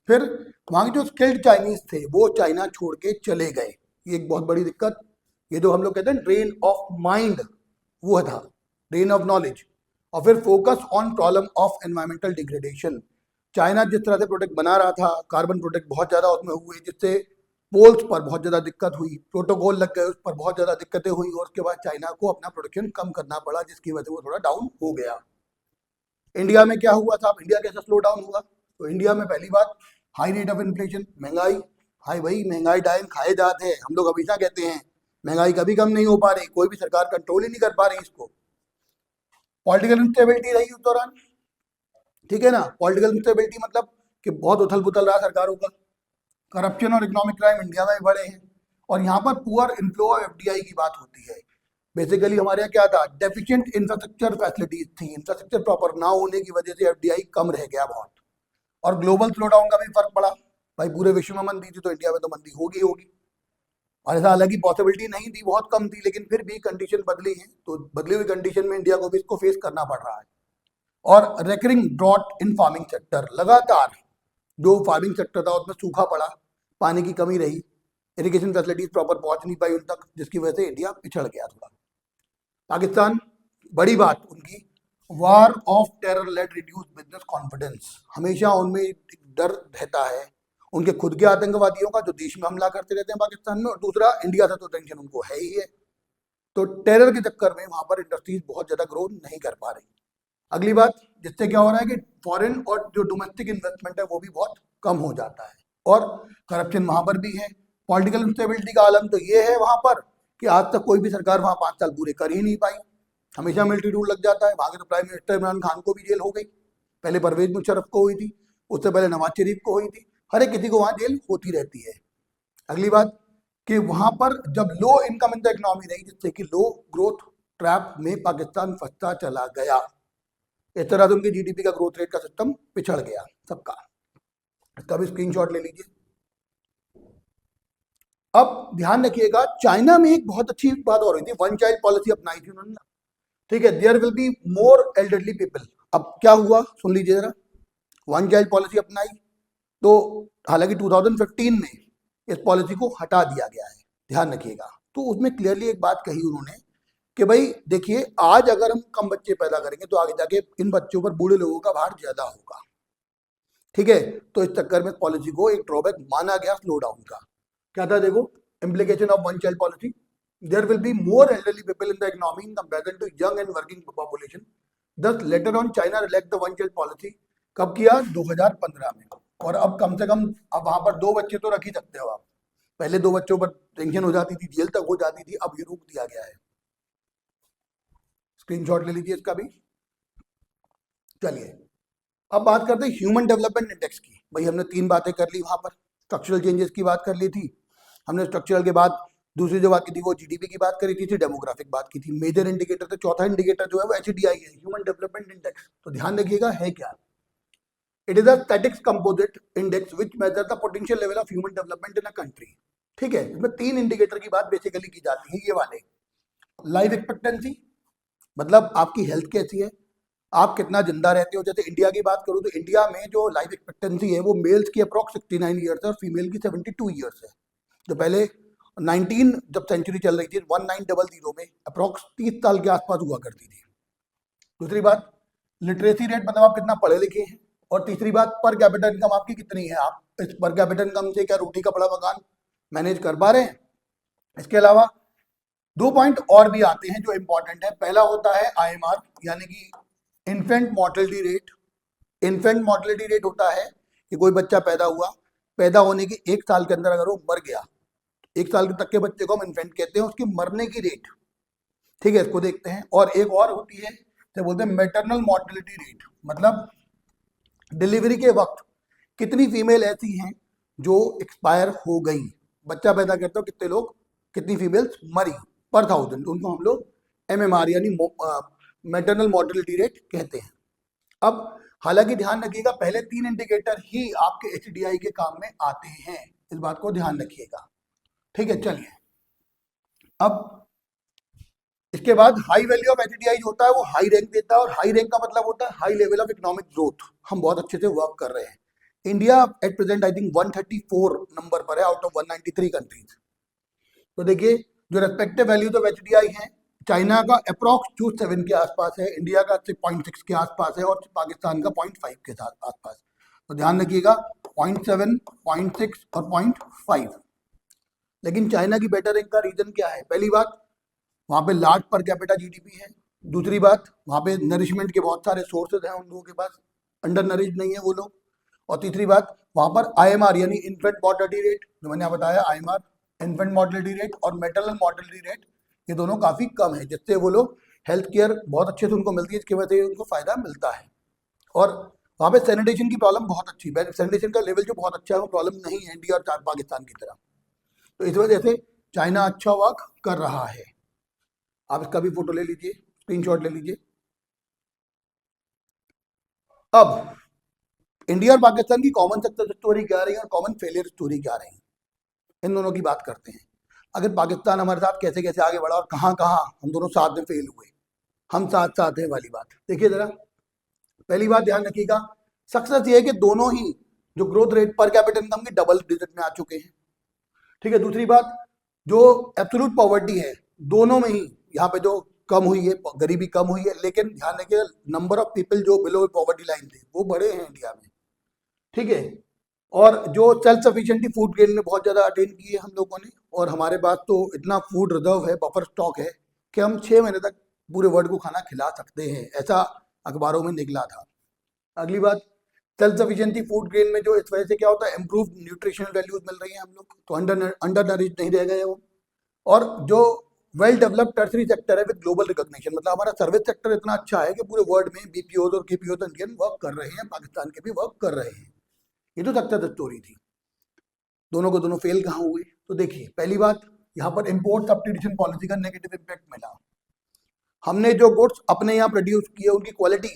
Speaker 1: फिर वहां के जो स्किल्ड चाइनीज थे वो चाइना छोड़ के चले गए, ये एक बहुत बड़ी दिक्कत। ये जो हम लोग कहते हैं ड्रेन ऑफ माइंड, वो था ड्रेन ऑफ नॉलेज। और फिर focus on problem of environmental degradation. China जिस तरह से प्रोडक्ट बना रहा था, कार्बन प्रोडक्ट बहुत ज्यादा उसमें हुए, जिससे पोल्स पर बहुत ज्यादा दिक्कत हुई, प्रोटोकॉल लग गए, उस पर बहुत ज्यादा दिक्कतें हुई, और उसके बाद चाइना को अपना प्रोडक्शन कम करना पड़ा, जिसकी वजह से वो थोड़ा डाउन हो गया। इंडिया में क्या हुआ था, इंडिया कैसे स्लो डाउन हुआ, तो इंडिया में पहली बात, हाई रेट ऑफ इन्फ्लेशन, महंगाई, हाई भाई महंगाई डायन खाए जाते हैं, हम लोग हमेशा कहते हैं महंगाई कभी कम नहीं हो पा रही, कोई भी सरकार कंट्रोल ही नहीं कर पा रही इसको। पॉलिटिकल इंस्टेबिलिटी रही उस दौरान, ठीक है ना, पॉलिटिकल इंस्टेबिलिटी मतलब कि बहुत उथल पुथल रहा सरकारों का। करप्शन और इकोनॉमिक क्राइम इंडिया में भी बढ़े हैं, और यहाँ पर पुअर इनफ्लो ऑफ एफडीआई की बात होती है। बेसिकली हमारे यहाँ क्या था, डेफिशिएंट इंफ्रास्ट्रक्चर फैसिलिटीज थी, इंफ्रास्ट्रक्चर प्रॉपर ना होने की वजह से एफडीआई कम रह गया बहुत, और ग्लोबल स्लो डाउन का भी फर्क पड़ा। भाई पूरे विश्व में मंदी थी तो इंडिया में तो मंदी होगी होगी। और ऐसा हालांकि पॉसिबिलिटी नहीं थी, बहुत कम थी, लेकिन फिर भी कंडीशन बदली है, तो बदली हुई कंडीशन में इंडिया को भी इसको फेस करना पड़ रहा है। और recurring drought in farming sector, लगातार जो फार्मिंग सेक्टर था उसमें सूखा पड़ा, पानी की कमी रही, इरिगेशन फैसिलिटीज प्रॉपर पहुंच नहीं पाई उन तक, जिसकी वजह से इंडिया पिछड़ गया थोड़ा। पाकिस्तान, बड़ी बात उनकी, war of terror let reduce business confidence, हमेशा उनमें एक डर रहता है उनके खुद के आतंकवादियों का जो देश में हमला करते रहते हैं पाकिस्तान में, और दूसरा इंडिया से तो टेंशन उनको है ही है। तो टेरर के चक्कर में वहां पर इंडस्ट्रीज बहुत ज्यादा ग्रो नहीं कर पा रही। अगली बात, जिससे क्या हो रहा है कि फॉरेन और जो डोमेस्टिक इन्वेस्टमेंट है वो भी बहुत कम हो जाता है, और करप्शन वहां पर भी है। पॉलिटिकल इंस्टेबिलिटी का आलम तो ये है वहां पर कि आज तक कोई भी सरकार वहां 5 साल पूरे कर ही नहीं पाई, हमेशा मिलिट्री रूल लग जाता है। वहां के तो प्राइम मिनिस्टर इमरान खान को भी जेल हो गई, पहले परवेज मुशर्रफ को हुई थी, उससे पहले नवाज शरीफ को हुई थी, हर एक किसी को वहां जेल होती रहती है। अगली बात कि वहां पर जब low income in the economy रही, जिससे कि लो ग्रोथ ट्रैप में पाकिस्तान फंसता चला गया, इस तरह से उनकी जीडीपी का ग्रोथ रेट का सिस्टम पिछड़ गया सबका। इसका भी स्क्रीनशॉट ले लीजिए। अब ध्यान रखिएगा, चाइना में एक बहुत अच्छी बात हो रही थी, वन चाइल्ड पॉलिसी अपनाई थी उन्होंने, ठीक है, there will be more elderly people. अब क्या हुआ सुन लीजिए जरा, वन चाइल्ड पॉलिसी अपनाई तो हालांकि 2015 में इस पॉलिसी को हटा दिया गया है, ध्यान रखिएगा। तो उसमें क्लियरली एक बात कही उन्होंने कि भाई देखिए, आज अगर हम कम बच्चे पैदा करेंगे तो आगे जाके इन बच्चों पर बूढ़े लोगों का भार ज्यादा होगा, ठीक है। तो इस चक्कर में पॉलिसी को एक ड्रॉबैक माना गया स्लो डाउन का। क्या था देखो, implication of one child policy, there will be more elderly people in the economy in comparison to young and working population, thus later on China relaxed the one child policy. कब किया? 2015 में। और अब कम से कम अब वहां पर 2 बच्चे तो रख ही सकते हो आप, पहले 2 बच्चों पर टेंशन हो जाती थी, जेल तक हो जाती थी, अब ये रोक दिया गया है। स्क्रीनशॉट ले लीजिए इसका भी। चलिए अब बात करते हैं ह्यूमन डेवलपमेंट इंडेक्स की। भाई हमने 3 बातें कर ली वहां पर, स्ट्रक्चरल चेंजेस की बात कर ली थी हमने, स्ट्रक्चरल के बाद दूसरी जो बात की थी वो जीडीपी की बात करी थी, डेमोग्राफिक बात की थी, मेजर इंडिकेटर तो चौथा इंडिकेटर जो है वो एचडीआई है, ह्यूमन डेवलपमेंट इंडेक्स। तो ध्यान रखिएगा है क्या, it is a statics composite index which measure the potential level of human development in a country, ठीक है। इसमें 3 इंडिकेटर की बात बेसिकली की जाती है, ये वाले, लाइफ एक्सपेक्टेंसी, मतलब आपकी हेल्थ कैसी है, आप कितना जिंदा रहते हो। जैसे इंडिया की बात करूं तो इंडिया में जो लाइफ एक्सपेक्टेंसी है वो मेल्स की अप्रॉक्स 69 ईयर्स है और फीमेल की 72 ईयर्स है। तो पहले 19 जब सेंचुरी चल रही थी 1900 में अप्रॉक्स 30 साल के आसपास हुआ करती थी। दूसरी बात, लिटरेसी रेट, मतलब आप कितना पढ़े लिखे हैं। और तीसरी बात, पर कैपिटा इनकम आपकी कितनी है, आप इस पर कैपिटा इनकम से क्या रोटी कपड़ा मकान मैनेज कर पा रहे हैं। इसके अलावा 2 पॉइंट और भी आते हैं जो इंपॉर्टेंट है। पहला होता है आईएमआर, यानी कि infant mortality rate. Infant mortality rate होता है कि कोई बच्चा पैदा हुआ, पैदा होने के 1 साल के अंदर अगर वो मर गया, 1 साल तक के बच्चे को हम इन्फेंट कहते हैं, उसकी मरने की रेट, ठीक है, इसको देखते हैं। और एक और होती है जो बोलते हैं मैटरनल मोर्टेलिटी रेट, मतलब डिलीवरी के वक्त कितनी फीमेल ऐसी हैं जो एक्सपायर हो गई, बच्चा पैदा करते हो कितने लोग, कितनी फीमेल्स मरी पर 1000, उनको हम लोग एमएमआर यानी मैटरनल मोर्टेलिटी रेट कहते हैं। अब हालांकि ध्यान रखिएगा, पहले 3 इंडिकेटर ही आपके एचडीआई के काम में आते हैं, इस बात को ध्यान रखिएगा, ठीक है। चलिए अब इसके बाद हाई वैल्यू ऑफ एचडीआई जो होता है वो हाई रैंक देता है, और हाई रैंक का मतलब होता है high level of economic growth, हम बहुत अच्छे से वर्क कर रहे हैं। India at present I think 134 number पर है आउट ऑफ 193 कंट्रीज। तो देखिए जो रेस्पेक्टिव वैल्यूज ऑफ एचडीआई हैं, चाइना का अप्रॉक्स 7 के आसपास है, इंडिया का 6.6 के आसपास है, और पाकिस्तान का 0.5 के साथ आसपास। तो ध्यान रखिएगा 0.7, 0.6 और 0.5। लेकिन चाइना की बेटर रैंक का रीजन क्या है? पहली बात, वहां पे लार्ज पर कैपिटा जीडीपी है। दूसरी बात, वहां पे नरिशमेंट के बहुत सारे सोर्सेज हैं उन लोगों के पास, अंडर नरिश नहीं है वो लोग। और तीसरी बात, वहां पर आईएमआर यानी इन्फेंट मोर्टेलिटी रेट, जो मैंने बताया आईएमआर, इन्फेंट मोर्टेलिटी रेट और मैटरनल मोर्टेलिटी रेट, ये दोनों काफी कम है, जिससे वो लोग हेल्थ केयर बहुत अच्छे से उनको मिलती है, इसकी वजह से उनको फायदा मिलता है। और वहाँ पे सैनिटेशन की प्रॉब्लम बहुत अच्छी है, सैनिटेशन का लेवल जो बहुत अच्छा है वो प्रॉब्लम नहीं है इंडिया और पाकिस्तान की तरह। तो इस वजह से चाइना अच्छा वर्क कर रहा है। आप इसका भी फोटो ले लीजिए, स्क्रीनशॉट ले लीजिए। अब इंडिया और पाकिस्तान की कॉमन सक्सेस स्टोरी क्या रही है और कॉमन फेलियर स्टोरी क्या रही, इन दोनों की बात करते हैं। अगर पाकिस्तान हमारे साथ कैसे कैसे आगे बढ़ा और कहाँ कहाँ हम दोनों साथ में फेल हुए, हम साथ साथ हैं वाली बात देखिए जरा। पहली बात ध्यान रखिएगा, सक्सेस ये है कि दोनों ही जो ग्रोथ रेट पर कैपिटल इनकम की डबल डिजिट में आ चुके हैं, ठीक है। दूसरी बात, जो एब्सोल्यूट पॉवर्टी है दोनों में ही यहाँ पे जो कम हुई है, गरीबी कम हुई है, लेकिन ध्यान रखिए नंबर ऑफ पीपल जो बिलो पॉवर्टी लाइन थे वो बड़े हैं इंडिया में, ठीक है। और जो सेल्फ सफिशिएंटी फूड ग्रेन में बहुत ज़्यादा अटेन की है हम लोगों ने, और हमारे पास तो इतना फूड रिजर्व है, बफर स्टॉक है कि हम 6 महीने तक पूरे वर्ल्ड को खाना खिला सकते हैं, ऐसा अखबारों में निकला था। अगली बात, सेल्फ सफिशिएंसी फूड ग्रेन में जो इस वजह से क्या होता है, इम्प्रूव न्यूट्रिशनल वैल्यूज मिल रही हैं हम लोग को, तो अंडर नरिश नहीं रह गए वो। और जो वेल डेवलप्ड टर्सरी सेक्टर है विद ग्लोबल रिकॉग्निशन, मतलब हमारा सर्विस सेक्टर इतना अच्छा है कि पूरे वर्ल्ड में बीपीओ और केपीओ इंडियन वर्क कर रहे हैं, पाकिस्तान के भी वर्क कर रहे हैं। ये तो सक्सेस स्टोरी थी। दोनों को दोनों फेल कहाँ हुए, तो देखिए पहली बात, यहाँ पर इम्पोर्ट सब्स्टिट्यूशन पॉलिसी का नेगेटिव इम्पैक्ट मिला। हमने जो गुड्स अपने यहाँ प्रोड्यूस किए उनकी क्वालिटी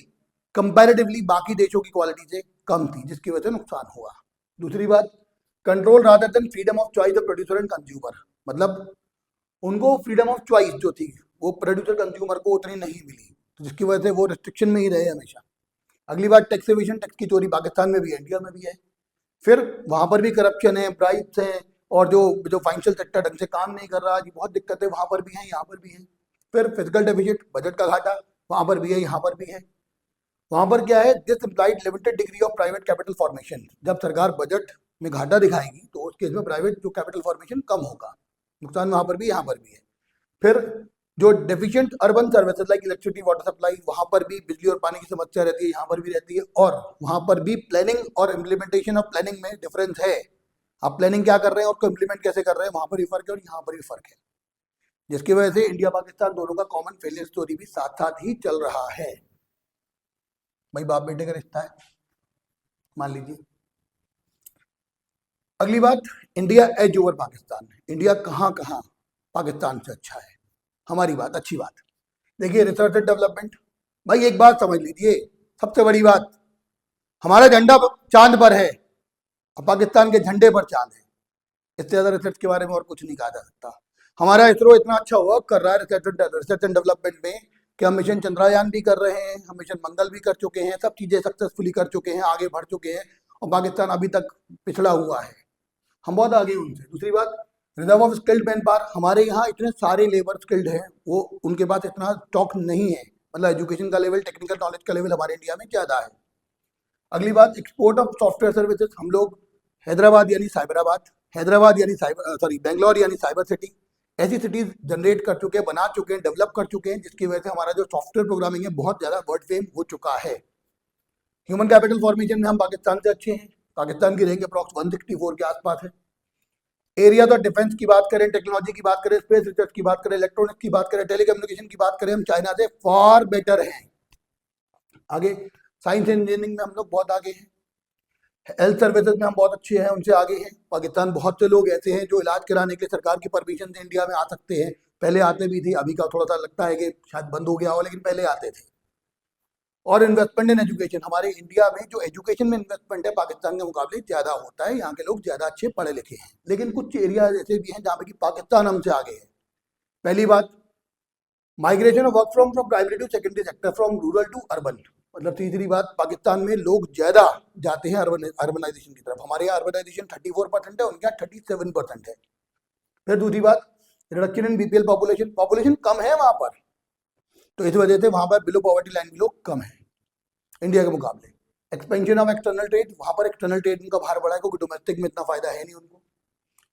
Speaker 1: कंपैरेटिवली बाकी देशों की क्वालिटी से कम थी, जिसकी वजह से नुकसान हुआ। दूसरी बात, control rather than freedom of choice of producer and consumer, मतलब उनको फ्रीडम ऑफ चॉइस जो थी वो प्रोड्यूसर कंज्यूमर को उतनी नहीं मिली, तो जिसकी वजह से वो रिस्ट्रिक्शन में ही रहे हमेशा। अगली बात, टैक्स एविजन, टैक्स की चोरी पाकिस्तान में भी है, इंडिया में भी है, फिर वहाँ पर भी करप्शन है, ब्राइब्स हैं, और जो जो फाइनेंशियल सेक्टर ढंग से काम नहीं कर रहा, जी बहुत दिक्कतें वहाँ पर भी हैं, यहाँ पर भी हैं। फिर फिजिकल डेफिसिट, बजट का घाटा, वहाँ पर भी है, यहाँ पर भी है। वहाँ पर क्या है, this implied limited degree of private capital formation, जब सरकार बजट में घाटा दिखाएगी तो उस केस में प्राइवेट जो कैपिटल फॉर्मेशन कम होगा, नुकसान वहाँ पर भी यहाँ पर भी है। फिर जो deficient urban services like electricity, water supply, वहाँ पर भी बिजली और पानी की समस्या रहती है, यहाँ पर भी रहती है, और वहाँ पर भी प्लानिंग और इम्प्लीमेंटेशन ऑफ प्लानिंग में डिफरेंस है। आप प्लानिंग क्या कर रहे हैं और उसको इम्प्लीमेंट कैसे कर रहे हैं, वहाँ पर भी फर्क है और यहाँ पर भी फर्क है, जिसकी वजह से इंडिया पाकिस्तान दोनों का कॉमन फेलियर स्टोरी भी साथ साथ ही चल रहा है। भाई बाप बेटे का रिश्ता है, मान लीजिए। अगली बात, India edge over Pakistan, India कहाँ कहाँ पाकिस्तान से अच्छा है, हमारी बात, अच्छी बात। देखिए रिसर्च एंड डेवलपमेंट, भाई एक बात समझ लीजिए, सबसे बड़ी बात, हमारा झंडा चांद पर है और पाकिस्तान के झंडे पर चांद है, इससे ज्यादा रिसर्च के बारे में और कुछ नहीं कहा जा सकता। हमारा इसरो इतना अच्छा वर्क कर रहा है रिसर्च एंड डेवलपमेंट में कि हम मिशन चंद्रयान भी कर रहे हैं, हम मिशन मंगल भी कर चुके हैं, सब चीजें सक्सेसफुली कर चुके हैं, आगे बढ़ चुके हैं, और पाकिस्तान अभी तक पिछड़ा हुआ है, हम बहुत आगे उनसे। दूसरी बात, reserve of skilled man power, हमारे यहाँ इतने सारे लेबर स्किल्ड हैं, वो उनके पास इतना स्टॉक नहीं है, मतलब एजुकेशन का लेवल, टेक्निकल नॉलेज का लेवल हमारे इंडिया में ज़्यादा है। अगली बात, एक्सपोर्ट ऑफ सॉफ्टवेयर सर्विसेज, हम लोग हैदराबाद यानी साइबराबाद, हैदराबाद यानी बेंगलोर यानी साइबर सिटी, ऐसी सिटीज जनरेट कर चुके हैं, बना चुके हैं, डेवलप कर चुके हैं, जिसकी वजह से हमारा जो सॉफ्टवेयर प्रोग्रामिंग है बहुत ज़्यादा वर्ल्ड फेम हो चुका है। ह्यूमन कैपिटल फॉर्मेशन में हम पाकिस्तान से अच्छे हैं, पाकिस्तान की रैंक अप्रॉक्स 164 के आसपास है। एरिया तो डिफेंस की बात करें, टेक्नोलॉजी की बात करें, स्पेस रिसर्च की बात करें, इलेक्ट्रॉनिक्स की बात करें, टेलीकम्युनिकेशन की बात करें, हम चाइना से फार बेटर हैं। आगे साइंस इंजीनियरिंग में हम लोग बहुत आगे हैं, हेल्थ सर्विसेज में हम बहुत अच्छे हैं, उनसे आगे हैं। पाकिस्तान बहुत से लोग ऐसे हैं जो इलाज कराने के लिए सरकार की परमिशन से इंडिया में आ सकते हैं, पहले आते भी थे, अभी का थोड़ा सा लगता है कि शायद बंद हो गया हो, लेकिन पहले आते थे। और इन्वेस्टमेंट इन एजुकेशन, हमारे इंडिया में जो एजुकेशन में इन्वेस्टमेंट है पाकिस्तान के मुकाबले ज़्यादा होता है, यहाँ के लोग ज़्यादा अच्छे पढ़े लिखे हैं, लेकिन कुछ एरिया ऐसे भी हैं जहाँ पे कि पाकिस्तान हमसे आगे है। पहली बात, migration of work from primary to secondary sector, from rural to urban, मतलब तीसरी बात, पाकिस्तान में लोग ज़्यादा जाते हैं अर्बनाइजेशन की तरफ, हमारे यहाँ अर्बनाइजेशन 34% है, उनके यहाँ 37% है। फिर दूसरी बात, reduction in BPL population, population कम है वहाँ पर, तो इस वजह से वहाँ पर बिलो पॉवर्टी लाइन के लोग कम हैं इंडिया के मुकाबले। एक्सपेंशन ऑफ एक्सटर्नल ट्रेड, वहाँ पर एक्सटर्नल ट्रेड उनका भार बढ़ा है क्योंकि डोमेस्टिक में इतना फायदा है नहीं उनको।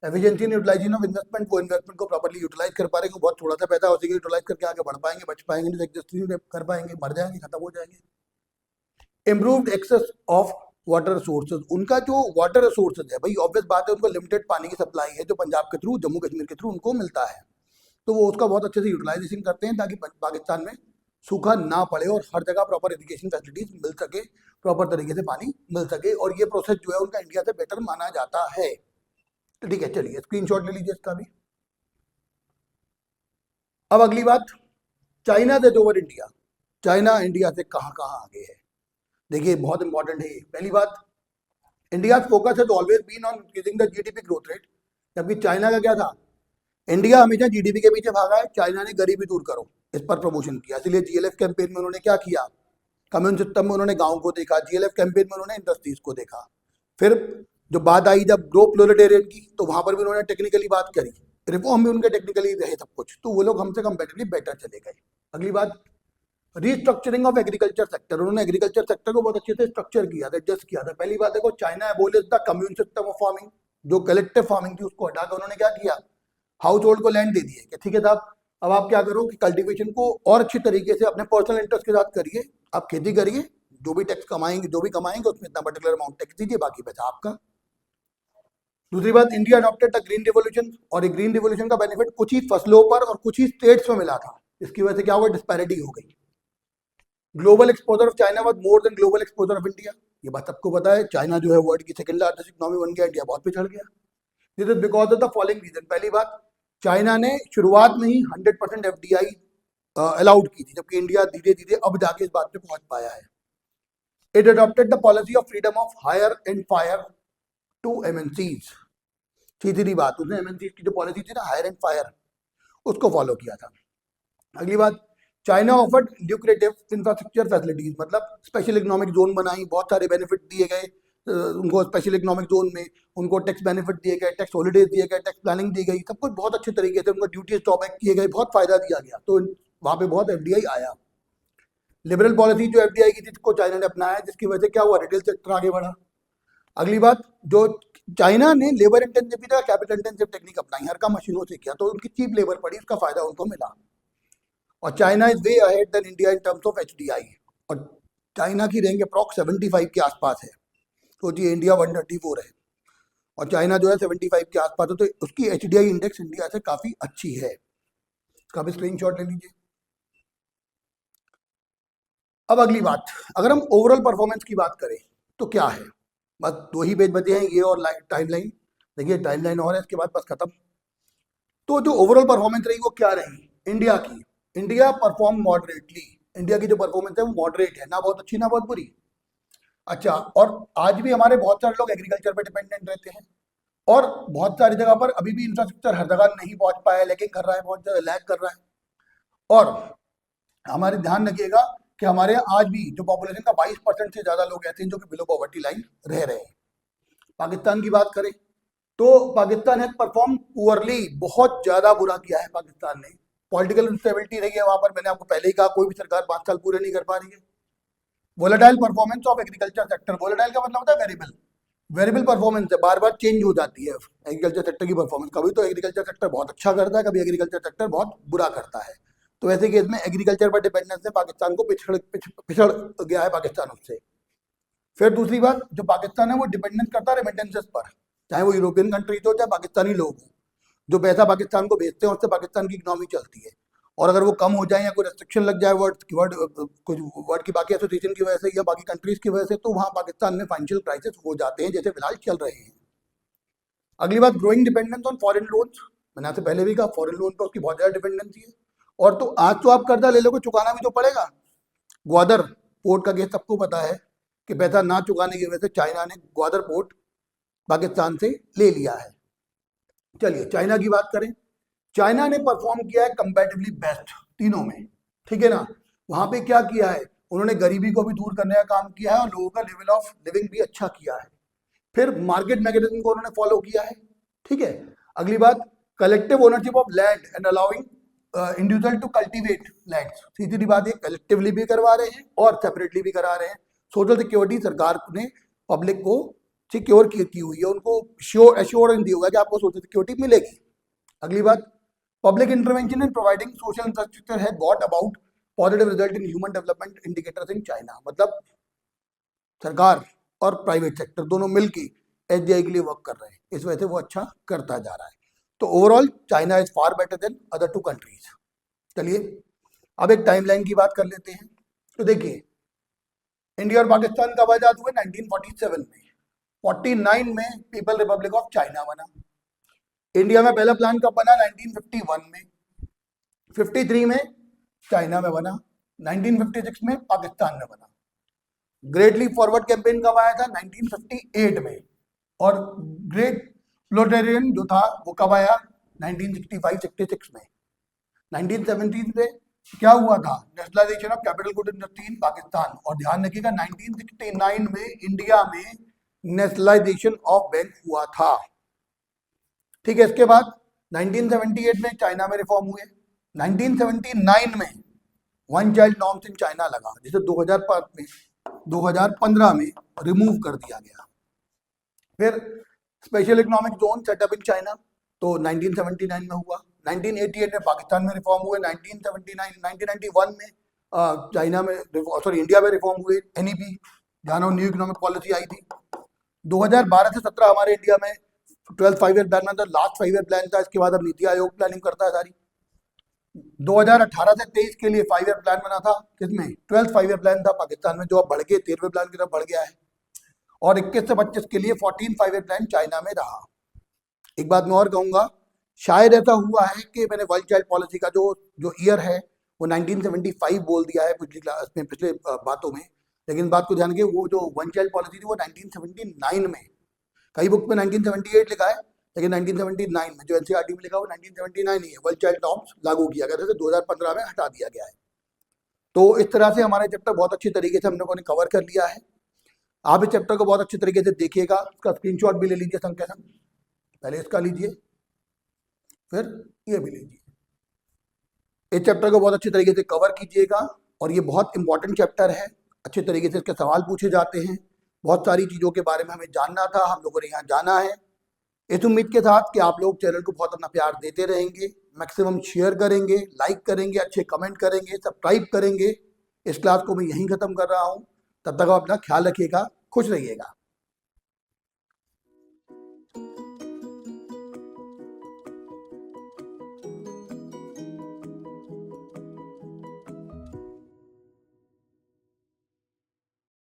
Speaker 1: Efficiency in utilisation of investment, वो इन्वेस्टमेंट को प्रॉपर्ली यूटिलाइज कर पा रहे हैं, बहुत थोड़ा सा पैसा उसी को यूटिलाइज करके आगे बढ़ पाएंगे, बच पाएंगे, नहीं एग्जिस्टिंग कर पाएंगे, मर जाएंगे, खत्म हो जाएंगे। Improved access of water resources, उनका जो वाटर रिसोर्सेज है भाई, ऑब्वियस बात है, उनको लिमिटेड पानी की सप्लाई है जो पंजाब के थ्रू, जम्मू कश्मीर के थ्रू उनको मिलता है, तो वो उसका बहुत अच्छे से यूटिलाइजेशन करते हैं ताकि पाकिस्तान में सूखा ना पड़े और हर जगह प्रॉपर इरिगेशन फैसिलिटीज मिल सके, प्रॉपर तरीके से पानी मिल सके, और ये प्रोसेस जो है उनका इंडिया से बेटर माना जाता है। तो ठीक है, चलिए स्क्रीनशॉट ले लीजिए इसका भी। अब अगली बात, चाइना से ओवर इंडिया, चाइना इंडिया से कहाँ कहाँ आगे है, देखिए बहुत इंपॉर्टेंट है ये। पहली बात, India focus has always been on increasing the GDP growth rate, जबकि चाइना का क्या था, इंडिया हमेशा जीडीपी के पीछे भागा है, चाइना ने गरीबी दूर करो इस पर प्रमोशन किया। इसलिए जीएलएफ कैंपेन में उन्होंने क्या किया, कम्युन सिस्टम में उन्होंने गांव को देखा, जीएलएफ कैंपेन में उन्होंने इंडस्ट्रीज को देखा। फिर जो बात आई जब ग्रो प्रोलेटेरियन की, तो वहां पर भी उन्होंने टेक्निकली बात करी, रिफॉर्म भी उनके टेक्निकली रहे सब कुछ, तो वो लोग हमसे कंपेटिवली बेटर चले गए। अगली बात, रीस्ट्रक्चरिंग ऑफ एग्रीकल्चर सेक्टर, उन्होंने एग्रीकल्चर सेक्टर को बहुत अच्छे से स्ट्रक्चर किया था, एडजस्ट किया था। पहली बात देखो, China abolish the commune system of farming, जो कलेक्टिव फार्मिंग थी उसको हटाकर उन्होंने क्या किया, हाउस होल्ड को लैंड दे दिए कि ठीक है साहब, अब आप क्या करो कि कल्टीवेशन को और अच्छी तरीके से अपने पर्सनल इंटरेस्ट के साथ करिए, आप खेती करिए, जो भी टैक्स कमाएंगे, जो भी कमाएंगे उसमें इतना पर्टिकुलर अमाउंट टैक्स दीजिए, बाकी पैसा आपका। दूसरी बात, India adopted the green revolution, और एक ग्रीन रिवोल्यूशन का बेनिफिट कुछ ही फसलों पर और कुछ ही स्टेट्स में मिला था, इसकी वजह से क्या हुआ, डिस्पैरिटी हो गई। Global exposure of China was more than global exposure of India, ये बात सबको पता है। चाइना जो है वर्ल्ड की सेकंड लार्जेस्ट इकोनॉमी बन गया, इंडिया बहुत पिछड़ गया। This is because of the following reason. पहली बात, चाइना ने शुरुआत में ही 100% एफडीआई अलाउड की थी, जबकि इंडिया धीरे धीरे अब जाके इस बात पे पहुंच पाया है। It adopted the policy of freedom of hire and fire to MNCs, सीधी बात, उसने एमएनसीज की जो पॉलिसी थी ना, हायर एंड फायर, उसको फॉलो किया था। अगली बात, China offered lucrative infrastructure facilities, मतलब स्पेशल इकोनॉमिक जोन बनाई, बहुत सारे बेनिफिट दिए गए उनको स्पेशल इकोनॉमिक जोन में, उनको टैक्स बेनिफिट दिए गए, टैक्स हॉलीडेज दिए गए, टैक्स प्लानिंग दी गई, सब कुछ बहुत अच्छे तरीके से, उनको ड्यूटीज ड्रॉबैक किए गए, बहुत फायदा दिया गया, तो वहां पे बहुत एफडीआई आया। लिबरल पॉलिसी जो एफडीआई की थी को चाइना ने अपनाया, जिसकी वजह से क्या हुआ, रिटेल सेक्टर आगे बढ़ा। अगली बात, जो चाइना ने लेबर इंटेंसिव की जगह कैपिटल इंटेंसिव टेक्निक अपनाई, हर काम मशीनों से किया, तो उनकी चीप लेबर पड़ी, उसका फायदा उनको मिला। और China is way ahead than India in terms of HDI, और चाइना की रैंक अप्रॉक्स 75 के आसपास है, तो जी इंडिया 134 है और चाइना जो है 75 के आसपास है, तो उसकी एचडीआई इंडेक्स इंडिया से काफी अच्छी है। इसका भी स्क्रीनशॉट ले लीजिए। अब अगली बात, अगर हम ओवरऑल परफॉर्मेंस की बात करें तो क्या है, बस 2 ही पेज बचे हैं, ये और टाइमलाइन। देखिए टाइमलाइन और है, इसके बाद बस खत्म। तो जो ओवरऑल परफॉर्मेंस रही वो क्या रही इंडिया की, इंडिया परफॉर्म मॉडरेटली, इंडिया की जो परफॉर्मेंस है वो मॉडरेट है, ना बहुत अच्छी ना बहुत बुरी। अच्छा, और आज भी हमारे बहुत सारे लोग एग्रीकल्चर पर डिपेंडेंट रहते हैं, और बहुत सारी जगह पर अभी भी इंफ्रास्ट्रक्चर हर जगह नहीं पहुंच पाया है, लेकिन कर रहा है, बहुत ज्यादा लैग कर रहा है। और हमारे ध्यान रखिएगा कि हमारे यहाँ आज भी जो पॉपुलेशन का 22% से ज्यादा लोग ऐसे हैं जो कि बिलो पॉवर्टी लाइन रह रहे हैं। पाकिस्तान की बात करें तो पाकिस्तान हैज परफॉर्म पुअरली, बहुत ज्यादा बुरा किया है पाकिस्तान ने। पॉलिटिकल इंस्टेबिलिटी रही है वहां पर, मैंने आपको पहले ही कहा, कोई भी सरकार 5 साल पूरे नहीं कर पा रही है। Volatile performance of agriculture sector, volatile का मतलब होता है वेरिएबल, वेरिएबल परफॉर्मेंस है, बार बार चेंज हो जाती है एग्रीकल्चर सेक्टर की परफॉर्मेंस, कभी तो एग्रीकल्चर सेक्टर बहुत अच्छा करता है, कभी एग्रीकल्चर सेक्टर बहुत बुरा करता है। तो ऐसे केस में एग्रीकल्चर पर डिपेंडेंस से पाकिस्तान को पिछड़ गया है पाकिस्तान उससे। फिर दूसरी बात, जो पाकिस्तान है वो डिपेंडेंस करता है रेमिटेंसेस पर, चाहे वो यूरोपियन कंट्रीज हो चाहे पाकिस्तानी लोग हो, जो पैसा पाकिस्तान को भेजते हैं उससे पाकिस्तान की इकोनॉमी चलती है। और अगर वो कम हो जाए या कोई रेस्ट्रिक्शन लग जाए कुछ वर्ड की बाकी एसोसिएशन की वजह से या बाकी कंट्रीज की वजह से, तो वहाँ पाकिस्तान में फाइनेंशियल क्राइसिस हो जाते हैं, जैसे फिलहाल चल रहे हैं। अगली बात, growing dependence on foreign loans, मैंने आपसे पहले भी कहा फॉरेन लोन पर उसकी बहुत ज़्यादा डिपेंडेंसी है। और तो आज तो आप कर्जा ले लोगे, चुकाना भी तो पड़ेगा। ग्वादर पोर्ट का केस सबको पता है कि पैसा ना चुकाने की वजह से चाइना ने ग्वादर पोर्ट पाकिस्तान से ले लिया है। चलिए चाइना की बात करें, चाइना ने परफॉर्म किया है कंपैरेटिवली बेस्ट तीनों में, ठीक है ना। वहां पे क्या किया है, उन्होंने गरीबी को भी दूर करने का काम किया है और लोगों का लेवल ऑफ लिविंग भी अच्छा किया है। फिर मार्केट मैकेनिज्म को उन्होंने फॉलो किया है, ठीक है। अगली बात, collective ownership of land and allowing individual to cultivate land, सीधी बात है, कलेक्टिवली भी करवा रहे हैं और सेपरेटली भी करा रहे हैं। सोशल सिक्योरिटी सरकार ने पब्लिक को सिक्योर की हुई है, उनको एश्योरेंस दी होगा कि आपको सोशल सिक्योरिटी मिलेगी। अगली बात, public intervention in providing social infrastructure है brought about positive result in human development indicators in China, मतलब सरकार और प्राइवेट सेक्टर दोनों मिलकर एसडीआई के लिए वर्क कर रहे हैं, इस वजह से वो अच्छा करता जा रहा है। तो overall China is far better than other 2 countries. चलिए अब एक टाइमलाइन की बात कर लेते हैं। तो देखिए, इंडिया और पाकिस्तान कब आजाद हुए, 1947 में। 49 में पीपल रिपब्लिक ऑफ चाइना बना। इंडिया में पहला प्लान कब बना, 1951 में। 53 में चाइना में बना, 1956 में पाकिस्तान में बना। ग्रेट लीप फॉरवर्ड कैंपेन कब आया था? 1958 में। और ग्रेट फ्लोटेरियन जो था वो कब आया? 1965-66 में। 1970 में क्या हुआ था? Nationalisation of capital good industry in Pakistan. और ध्यान रखिएगा 1969 में इंडिया में नेशनलाइजेशन ऑफ बैंक हुआ था। ठीक है, इसके बाद 1978 में चाइना में रिफॉर्म हुए। 1979 में one child norms in China लगा, जिसे 2015 में रिमूव कर दिया गया। फिर special economic zone setup in China, तो 1979 में हुआ। 1988 में पाकिस्तान में रिफॉर्म हुए। 1991 में चाइना में इंडिया में रिफॉर्म हुए। एनईपी, जहां न्यू इकोनॉमिक पॉलिसी आई थी। 2012 से 17 हमारे इंडिया में 12th 5 ईयर प्लान में था, लास्ट 5 ईयर प्लान था। इसके बाद अब नीति आयोग प्लानिंग करता है सारी। 2018 से 23 के लिए 5 ईयर प्लान बना था, किसमें? 12th 5 ईयर प्लान था पाकिस्तान में, जो अब बढ़ के 13वें प्लान की तरफ बढ़ गया है। और 21 से 25 के लिए 14 5 ईयर प्लान चाइना में रहा। एक बात मैं और कहूंगा, शायद ऐसा हुआ है कि मैंने वर्ल्ड चाइल्ड पॉलिसी का जो ईयर है वो 1975 बोल दिया है पिछली क्लास में, पिछले बातों में। लेकिन बात को ध्यान के, वो जो वन चाइल्ड पॉलिसी थी वो 1979 में, कई बुक में 1978 लिखा है, लेकिन 1979 में जो एनसीईआरटी में लिखा वो 1979 ही है। वर्ल्ड चाइल्ड नॉर्म्स लागू किया गया था, 2015 में हटा दिया गया है। तो इस तरह से हमारे चैप्टर बहुत अच्छी तरीके से हम लोगों ने कवर कर लिया है। आप इस चैप्टर को बहुत अच्छी तरीके से देखिएगा, इसका स्क्रीनशॉट भी ले लीजिए संख्या संग, पहले इसका लीजिए फिर ये भी लीजिए। इस चैप्टर को बहुत अच्छी तरीके से कवर कीजिएगा, और ये बहुत इंपॉर्टेंट चैप्टर है। अच्छे तरीके से इसके सवाल पूछे जाते हैं। बहुत सारी चीज़ों के बारे में हमें जानना था, हम लोगों ने यहाँ जाना है। इस उम्मीद के साथ कि आप लोग चैनल को बहुत अपना प्यार देते रहेंगे, मैक्सिमम शेयर करेंगे, लाइक करेंगे, अच्छे कमेंट करेंगे, सब्सक्राइब करेंगे। इस क्लास को मैं यहीं ख़त्म कर रहा हूँ। तब तक आप अपना ख्याल रखिएगा, खुश रहिएगा।